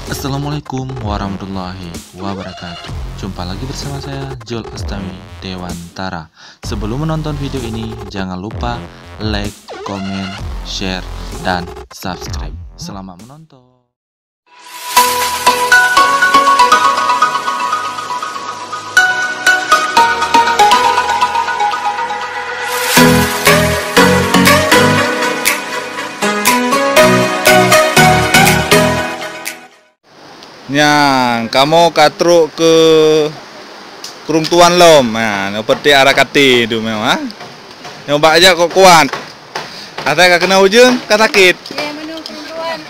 Assalamualaikum warahmatullahi wabarakatuh. Jumpa lagi bersama saya Jul Astami Dewantara. Sebelum menonton video ini, jangan lupa like, komen, share, dan subscribe. Selamat menonton. Yang kamu katruk ke keruntuan lom, nah, seperti arah kati itu memang. Nyoba aja kok kuat. Kata kak kena ujung, kak sakit. Ya, menu keruntuan.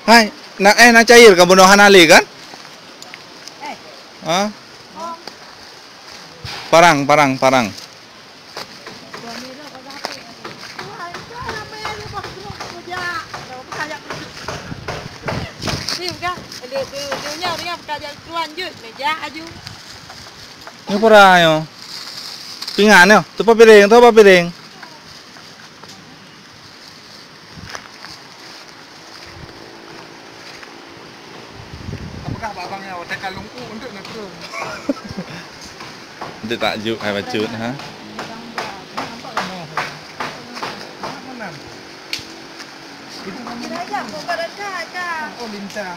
Hai, nak cair kamu dohan ali kan? Hah? Parang. Ini pura yo. Pingan yo, tu apa piring? Apakah abangnya otak kalung untuk nak turun? Itu takjuk hai bacut ha. Oh lincah.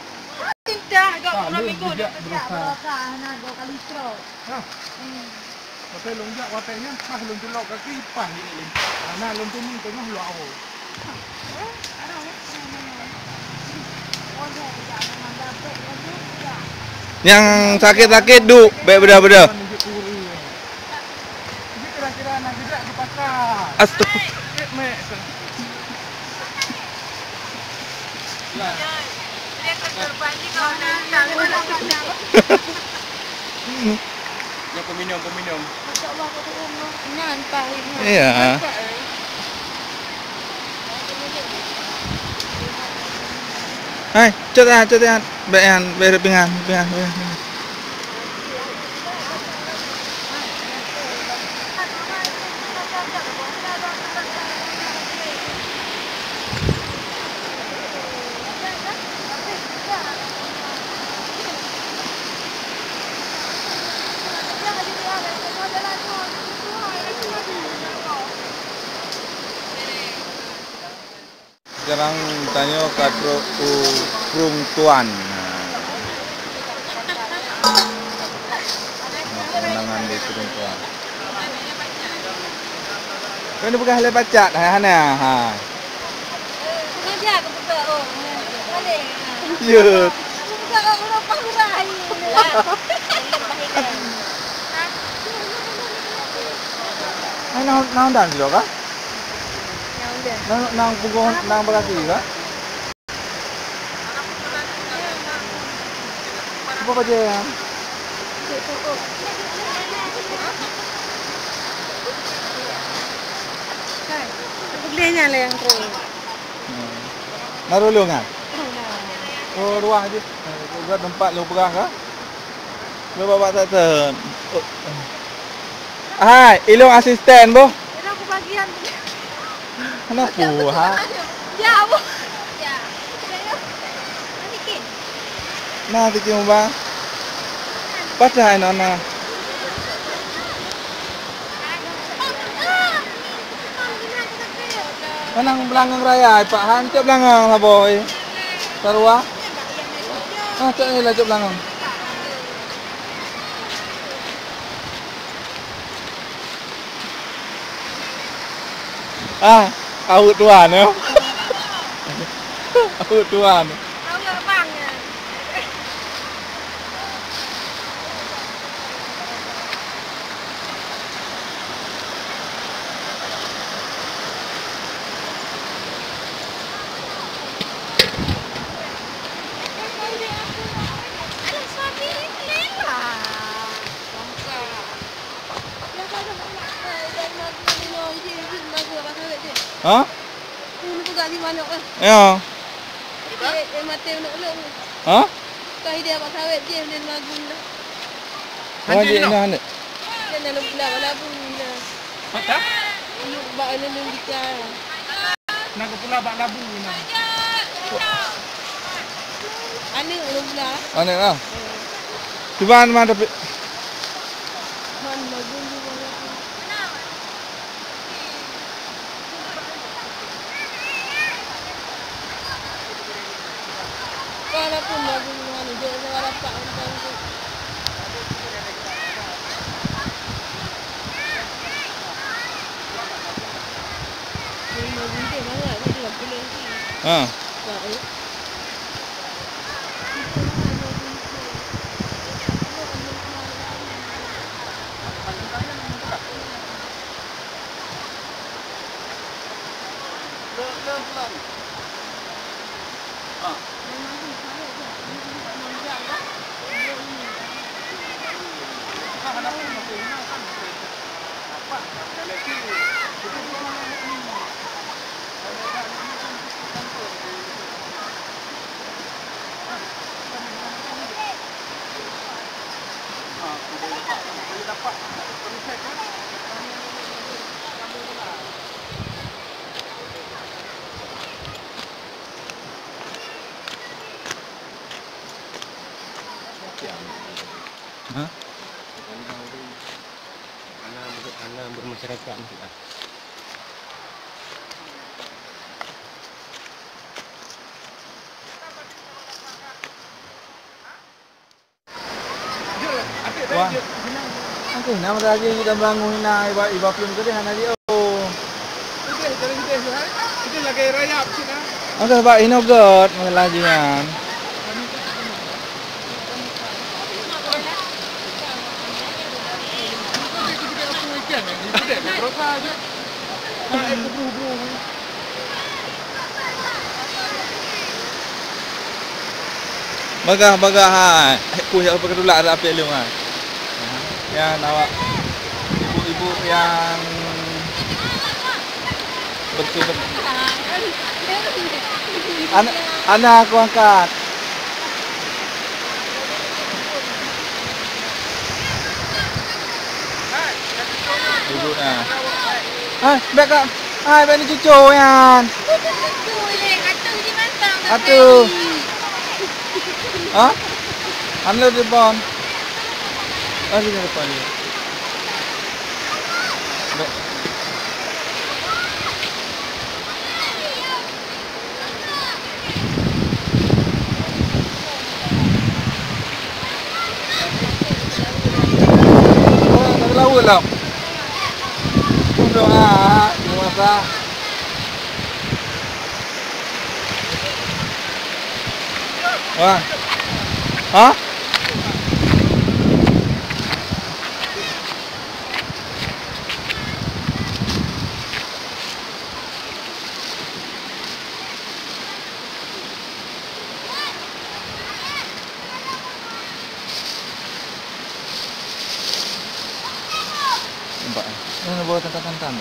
Tapi lonjak watanya mah lonjak lok kaki pah ini. Nah lonjak ni tengah luar awal. Yang sakit-sakit du, baik beda-beda. Ini kira-kira nak tidak dipakar. Astagfirullah. Yang peminum. Iya. Hai, cet ya. Bayan, bayar pingan. Sekarang tanya katruk keruntuan. Kemenangan di keruntuan. Kau ini bukan hal pacat, hana. Ha. Yut. Nang dan silo kah? Nang punggung nang berkaki kah? Apa aja ya? Belinya lah yang terus. Narulung kan? Oh, ruang aja. Buat tempat lu perang kah? Lu bawa tak ten. Hai, ilung asisten boh. Ini aku bagian. Kenapa ha? Ya, Bu. Ya. Sedikit. Nah, tikim bang. Pacai nona. Menang belanggang raya, Pak Han, cek belanggang lah boy. Sarua. Ah, cek ni lah cek belanggang. Ah, awut tuan yo. Awut tuan. Tahu enggak, Bang? Hah? Ini juga di mana? Ya. Mati nak ulung. Hah? Kau dia pak sawit je dia magun dah. Wajib no. nak. Jangan lupa wala pun na. Mata? Lupa ana nang bicara. Nak pula bak labu na. Ana lupa. Ana lah. Cuba mana tapi Man bagun di wala pun. Wala pun bagun mana jo wala pak antang tu. Bagun ke mana ni dalam bulan ni. ha. Baik. Ha? Anak bermasyarakat maksudnya. Wah. Aku nama lagi kita bangun na iba film ke dia dia. Oh. Itu lagi rayap sih na. Angkat pak ini god lagi kan. Bagah hai. Aku yang pakai dulu ada apa lu kan. Ya nawak ibu-ibu yang bersih. Anak aku angkat. Ibu nah. Hai, bek kak. Hai, bek ni cucu yan. Atuh. Ha? Anu di depan. Ah, di depan ni. Bek. Oh, tak laut lah. Doa, masak. Wah. Ha? Nampak? Ini bawa tantan-tantan.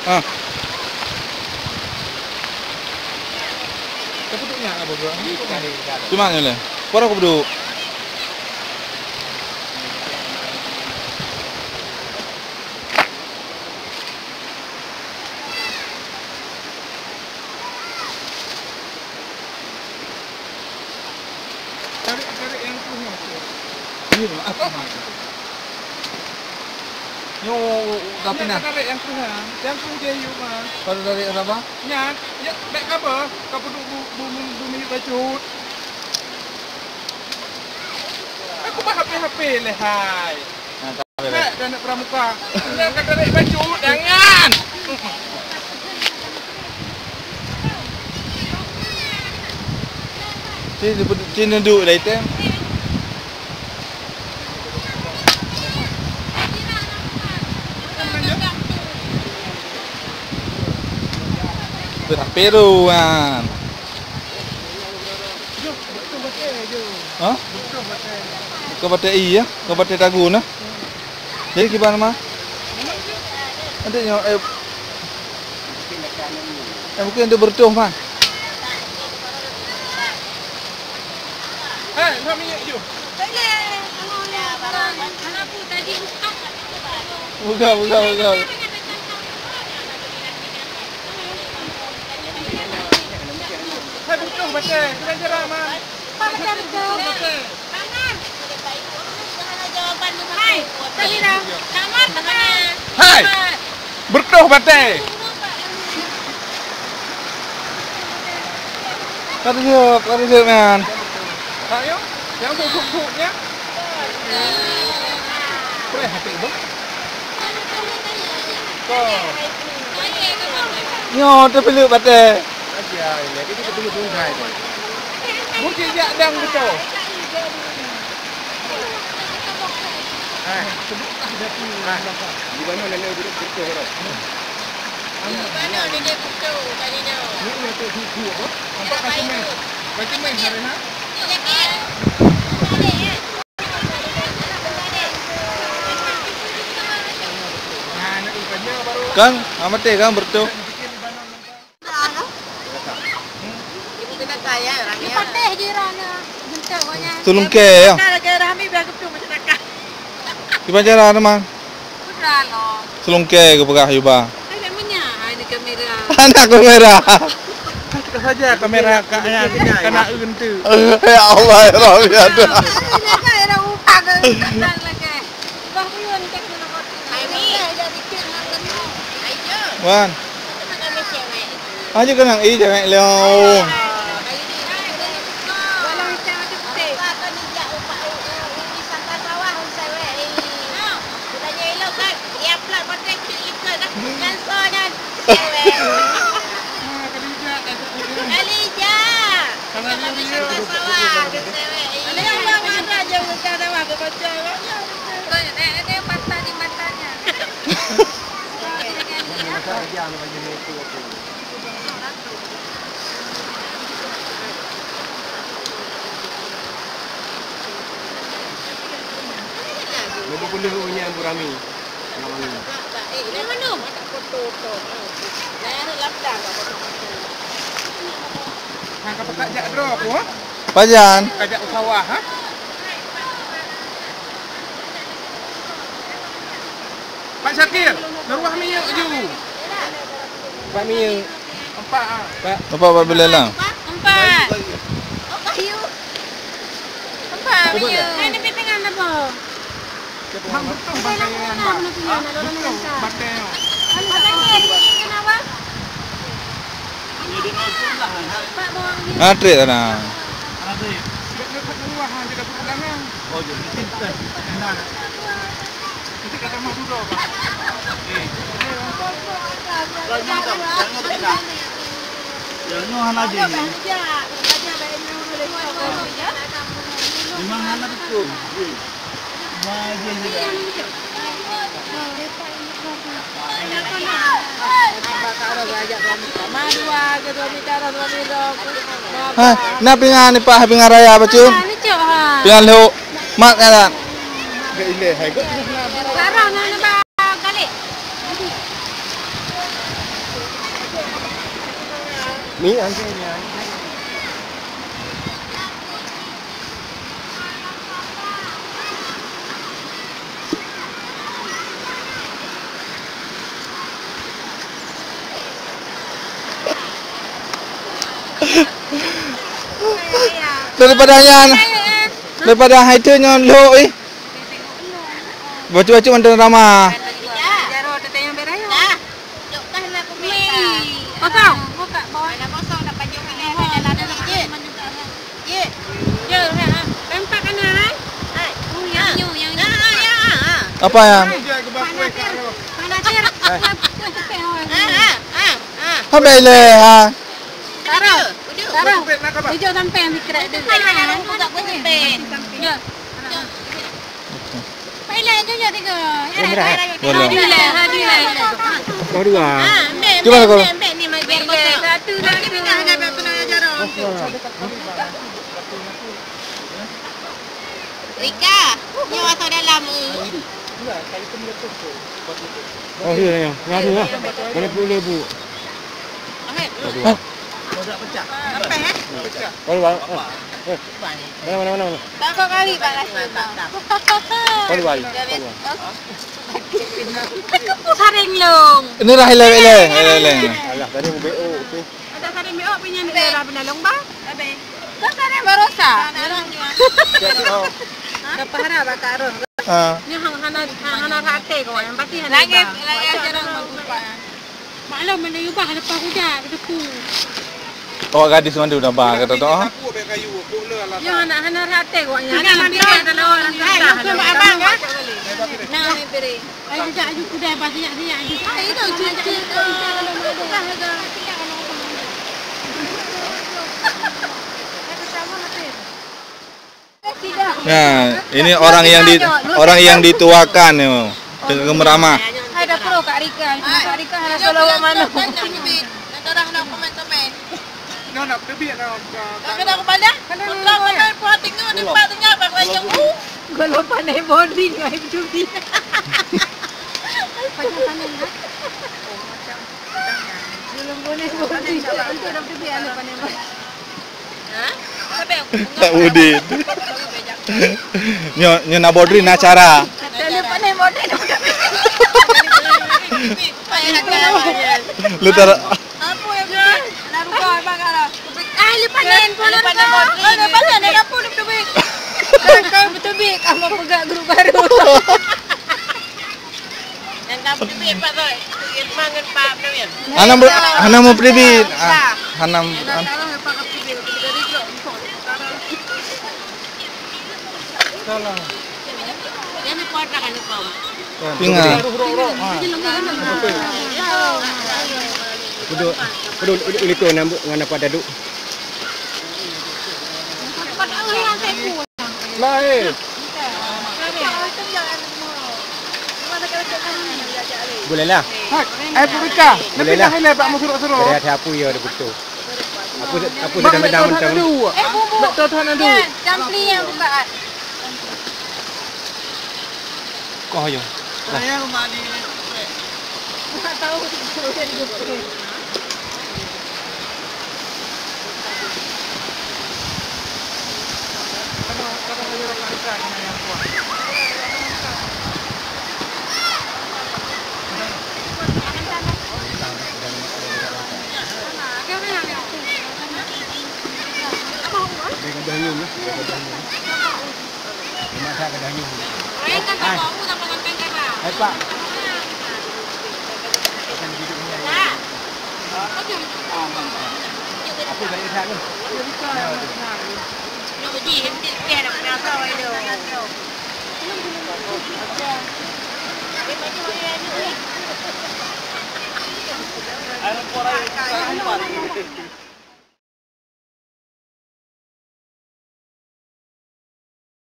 Ah. Tapi duduknya apa bro? Cuma ni lah. Pora aku duduk. Tarik yang punya. Ini apa? Yo, tapi nah. Tarik yang punya. Yang punya you mah. Kalau dari apa? Nyan, ya baik apa? Kau perlu bumi baju. Aku mah HP lehai. Nah, tak boleh. Baik dan nak pramuka. Nak tarik baju jangan. Cina duduk dah item. Berperu kan. Ha? Kau baca iya, kau baca tagu na. Jadi gimana mah? Nanti nyo mungkin dia bertuah mah. Buka. Hai butuh baca. Kena jerah man. Pak betul. Jawaban lu. Hai. Tadi dah. Selamat teman. Hai. Bertuh baca. Kata siap man. Ayo. Yang bubuk-bubuknya. Boleh hati bang. Nyo, tapi lu bate. Aja ini. Ini betul-betul hai. Mungkin ya dang betul. Hai. Sebutlah datu. Di mana nenek duduk betul orang. Mana dia betul tadi dah. Ini untuk buku apa? Nampak kasih main. Baca main hari ha? Nah, nak ikannya baru. Kang, amat Kang bertuh. Ibu kena kaya ramai. Pateh je rana. Bentar banyak. Tulung ke ya. Kalau ke ramai biar betul masyarakat. Di pacaran man. Putra lo. Tulung ke pegah yuba. Ada punya ada kamera. Anak kamera. Kita saja kamera kaknya kena tu. Ya Allah, ya Rabbi ada. Ada upah ke dan lagi. Bah pun tak kena kot. Ini ada dikit nak kena. Ayo. Wan, Kita nak cewek. aja kenang jangan leo. Walau cewek tu betul. Apa ni jak upah ini sangka sawah cewek ini. Kita je elok kan. Dia upload konten ikan dah. Cancel dan cewek. Alija. Kalau ni sangka sawah ke cewek. Ada yang mana je sangka sawah ke bocor. Ada patah di matanya. Lebih boleh punya Burami. Ini mana? Tak foto tu. Saya nak laptop tak foto. Ha kau pakai jak draw aku ha? Pajan. Kajak sawah ha? Pak Syakir, naruah minyak je. Pak Mia. Empat ah. Bapak bila lang? Empat. Oh, kayu. Empat. Ini pitingan apa? Hang betul batai yang bak. Betul batai. Kenapa? Pak bawang dia. Ngatrik sana. Dekat naruah hang dekat pegangan. Oh, jadi pintar. Enak. Kita kata mak dulu Pak. Jangan aja. Memang anak itu. Nah pingan ni Pak pingan raya apa cium? Pingan lu mak kan? Gak ile hai. Larang nak kali. Mi anjingnya. Daripada hider nyon lu Baca-baca mantan ramah. Jaro teteh yang berayo. Dah. Dukkan lah pemirsa. Kosong. Buka bawah. Mana kosong dah baju ni ada dalam je. Ye. Je ha. Tempat kana hai. Hai. Yang nyu yang. Apa ya? Mana cer. Apa ile ha? Taro. Taro. Hijau sampai yang dikira dulu. Hai, buka pun sampai. Ya. Pilih tu je tiga. Boleh. Kau dua. Gimana kau? Ni mai biar kosong. Satu lagi pindah ada berapa nak jaro. Rika, ni masuk dalam. Oh iya ya. Ngadu lah. Boleh boleh bu. Sampai eh? Boleh bang. Mana. Berapa kali Pak Rasul? Boleh bang. Saring long. Ini lah hele. Alah, tadi mau BO. Okey. Ada saring BO punya ni lah penalong ba? Abe. Kan saring barosa. Dapat hara ba karo. Ni hana hate ko yang pasti hana. Lagi jarang magpa. Maklum mana yuba lepas hujan deku. Awak gadis mandu dah bah kata tu. Aku ambil kayu, boleh lah. Yang hana hate ko yang. Hana mandi ada orang susah. Abang kan? Nah, ni beri. Ay juga aju kuda banyak aju. Ay itu cuci. Nah, ini orang yang dituakan ni, dengan meramah. Hai dah pro Kak Rika. Kak Rika hana solo mana. Nak nak komen. Nak tebik nak. Kena kepala? Putra mana puas tengok depan tengah bang layang tu. Kalau pandai body ngai cuti. Macam pandai nak. Belum boleh body. Untuk dah tebik ada pandai. Ha? Tak budi. Nyo nak bodri nak cara. Ada pandai body. Payah nak kawan. Lu tar. Apa yang naruh abang kalau. Panen panen apa betul-betul. Kau betul-betul kamu pegang grup baru. Yang kamu betul-betul Pak Toy. Mangan Pak Premier. Hana mau pribit. Hana. Salah. Dia ni kuat kan ni kau. Tinggal. Duduk itu dengan apa duduk. Lahir. Boleh lah. Hai Purika. Boleh lah. Hele pak mu suruh-suruh. Dari hati apa ya ada betul. Apa sedang medang macam tu. Bumbu. Tuan ada. Campli yang buka. Kau ayo. Saya rumah di. Tak tahu. Kedahnyum lah. Masak kedahnyum. Ayah kan tak mau tak makan kakak. Hai Pak. Apa dari sana ni? Nak uji henti dia nak rasa itu. Ada orang